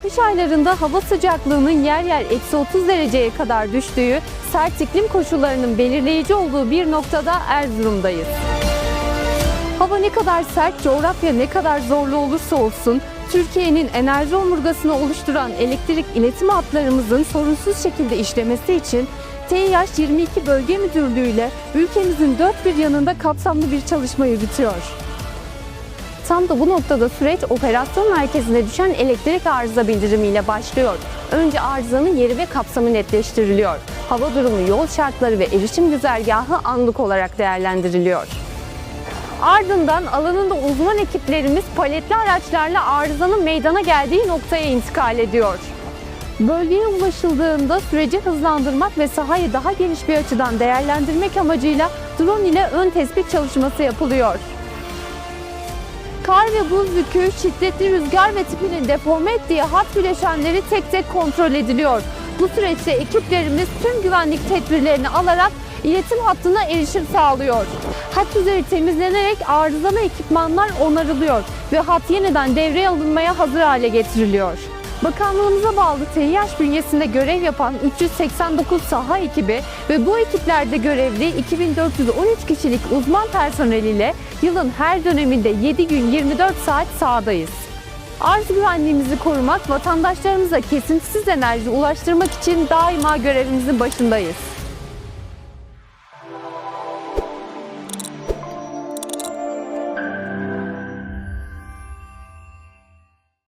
Kış aylarında hava sıcaklığının yer yer -30 dereceye kadar düştüğü, sert iklim koşullarının belirleyici olduğu bir noktada Erzurum'dayız. Hava ne kadar sert, coğrafya ne kadar zorlu olursa olsun, Türkiye'nin enerji omurgasını oluşturan elektrik iletim hatlarımızın sorunsuz şekilde işlemesi için TİH 22 Bölge Müdürlüğü ile ülkemizin dört bir yanında kapsamlı bir çalışma yürütüyor. Tam da bu noktada süreç operasyon merkezine düşen elektrik arıza bildirimiyle başlıyor. Önce arızanın yeri ve kapsamı netleştiriliyor. Hava durumu, yol şartları ve erişim güzergahı anlık olarak değerlendiriliyor. Ardından alanında uzman ekiplerimiz paletli araçlarla arızanın meydana geldiği noktaya intikal ediyor. Bölgeye ulaşıldığında süreci hızlandırmak ve sahayı daha geniş bir açıdan değerlendirmek amacıyla drone ile ön tespit çalışması yapılıyor. Kar ve buz yükü, şiddetli rüzgar ve tipinin deforme ettiği hat bileşenleri tek tek kontrol ediliyor. Bu süreçte ekiplerimiz tüm güvenlik tedbirlerini alarak iletim hattına erişim sağlıyor. Hat üzeri temizlenerek arızalı ekipmanlar onarılıyor ve hat yeniden devreye alınmaya hazır hale getiriliyor. Bakanlığımıza bağlı TİH bünyesinde görev yapan 389 saha ekibi ve bu ekiplerde görevli 2413 kişilik uzman personeliyle yılın her döneminde 7 gün 24 saat sahadayız. Arz güvenliğimizi korumak, vatandaşlarımıza kesintisiz enerji ulaştırmak için daima görevimizin başındayız.